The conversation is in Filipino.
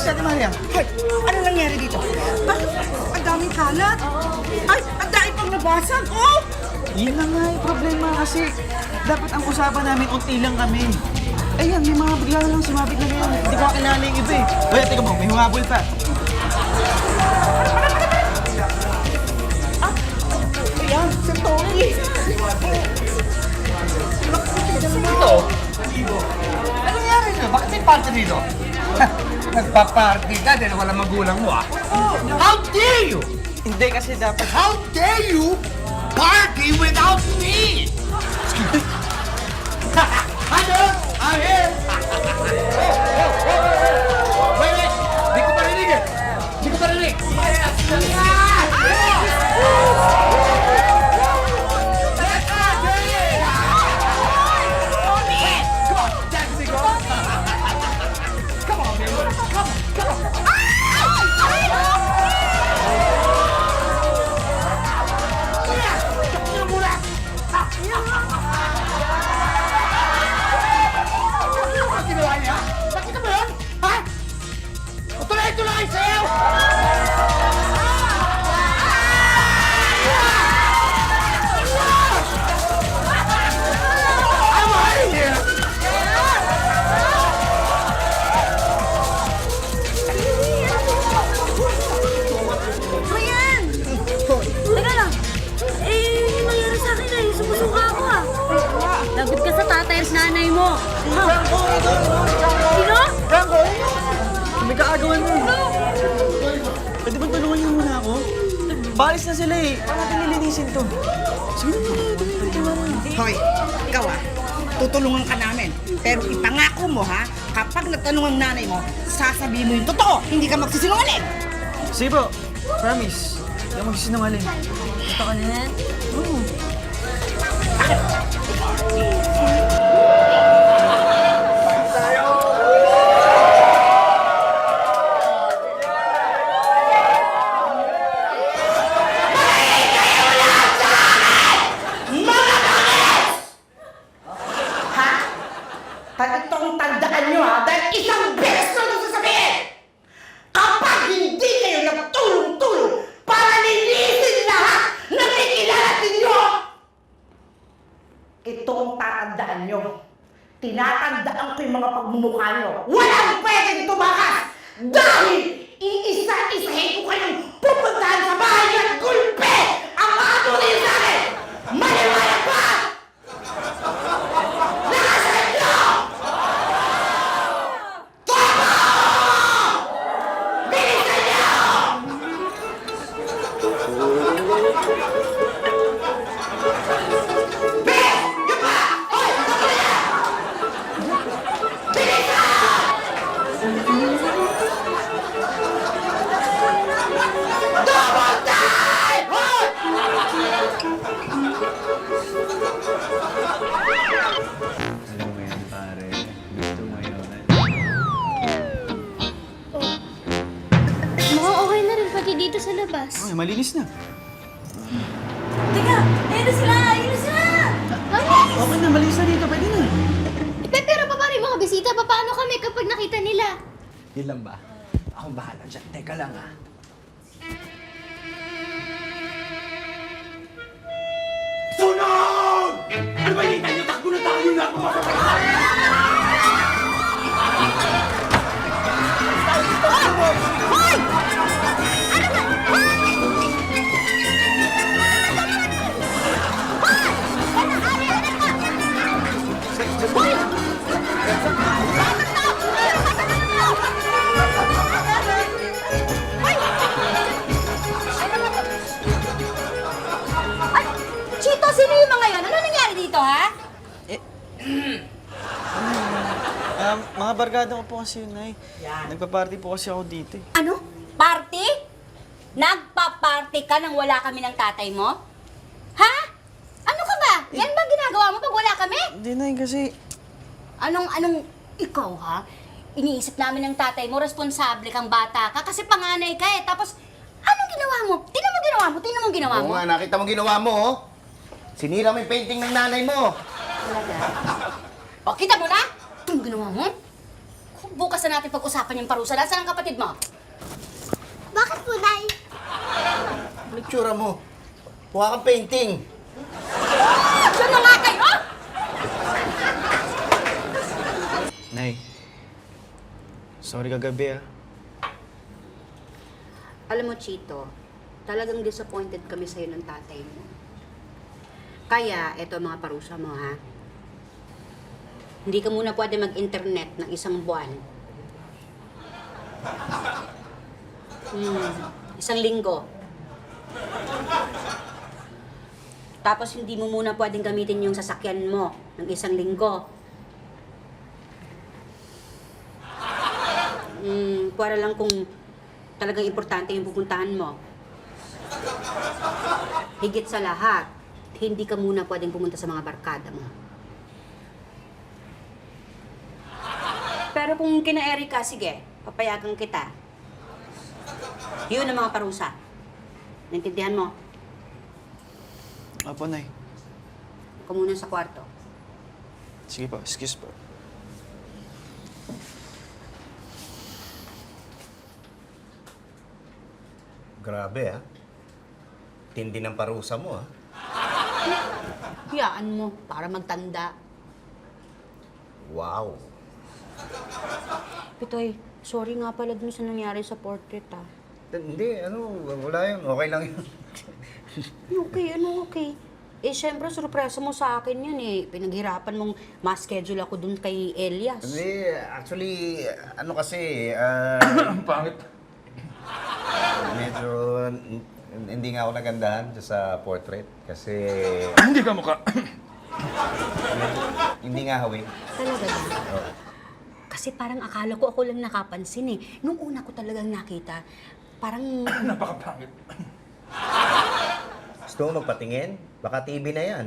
si Ate Maria? Hoy, ano nangyari dito? Bakit ang daming kalat? Ay, ang dami pang nabasag, oh! Yun na nga yung problema kasi dapat ang usapan namin unti lang kami. Ayan, may mga bigla lang sumabit na ngayon. Hindi ko kakilala yung iba eh. Hoy, teka mo, may humabol pa. Ayan, si Tony. Ito? Ano nangyari dito? Bakit may party dito? Nagpa-party ka dahil walang magulang mo, ah? How dare you? Hindi kasi dapat... How dare you party without me? Ano? I'm here! Wait! Di ko marinig eh! Di ko marinig! Tuloy-tuloy sa'yo! I'm out of here! Mayan! Teka lang. Yung nangyari sa akin eh. Sumusuka ako ah. Lagot ka sa tatay at nanay mo. Sino? Franco! May kaagawan mo. Pwede ba tulungan niyo muna ako? Balis na sila eh. Paano natin nilinisin to? Sige na. Hoy, ikaw tutulungan ka namin. Pero ipangako mo kapag natanong ang nanay mo, sasabihin mo yung totoo. Hindi ka magsisinungaling. Sige po. Promise. Hindi ako magsisinungaling. Ito ka na yan? Oo. Itong tandaan nyo dahil isang beses ko ito sasabihin! Kapag hindi kayo nagtulong-tulong para linisin lahat na may kilala ninyo, ito ang tatandaan nyo. Tinatandaan ko yung mga pagmumukha nyo. Walang pwedeng tumakas dahil iisa-isahin ko kayong pupuntahan sa bahay at gulpe ang mga tunay sa akin! Maliwanag pa! Alam mo yan, pare. Gusto mo yun. Mukhang okay na rin pati dito sa labas. Ay, malinis na. Teka! Ayun na sila! Ayun na sila! Alis! Okay na, malinis na dito. Pwede na. Pero pa rin mga bisita, paano kami kapag nakita nila? Yun lang ba? Akong bahala dyan. Teka lang, Sunog! Ano ba hinihintay niyo? Takbo na tayo na! Ay! Chito, sino yung mga yan? Ano nangyari dito, ha? Mga barkada ko po kasi yun, Nay. Nagpa-party po kasi ako dito eh. Ano? Party? Nagpa-party ka nang wala kami ng tatay mo? Ha? Ano ka ba? Yan ba ginagawa mo pag wala kami? Hindi, Nay, kasi... Anong ikaw, ha? Iniisip namin ng tatay mo, responsable kang bata ka kasi panganay ka eh. Tapos, anong ginawa mo? Tingnan mo ginawa mo, tingnan mo ginawa mo. Oo nga, nakita mo ginawa mo, oh. Sinira mo yung painting ng nanay mo. O, kita mo na? Itong ginawa mo? bukas na natin pag-usapan yung parusa. Nasaan ang kapatid mo? Bakit po, Nay? Ano itsura mo? Mukha kang painting. Diyan na nga kayo! Nay, sorry kagabi ah. Alam mo, Chito, talagang disappointed kami sa'yo ng tatay mo. Kaya, eto mga parusa mo, ha? Hindi ka muna pwede mag-internet ng isang buwan. Isang linggo. Tapos hindi mo muna pwedeng gamitin yung sasakyan mo ng isang linggo. Para lang kung talagang importante yung pupuntahan mo. Higit sa lahat, hindi ka muna pwedeng pumunta sa mga barkada mo. Pero kung kina-Erika, sige, papayagan kita. Yun ang mga parusa. Naintindihan mo? Apo, Nay. Ako muna sa kwarto. Sige po, excuse po. Grabe, Tindi ng parusa mo, Hiyaan mo para magtanda. Wow. Pitoy, sorry nga pala dun sa nangyari sa portrait, Hindi, wala yun. Okay lang yun. Okay? Eh, syempre, sorpresa mo sa akin yan eh. Pinaghirapan mong ma-schedule ako dun kay Elias. Hindi, actually, kasi, Pangit. medyo hindi nga ako nagandahan dyan sa portrait kasi Hindi ka mukha. hindi nga hawin. Talaga ba? Oo. Kasi parang akala ko ako lang nakapansin eh. Nung una ko talagang nakita, parang... Napakapangit. Gusto mo magpatingin? Baka TV na yan.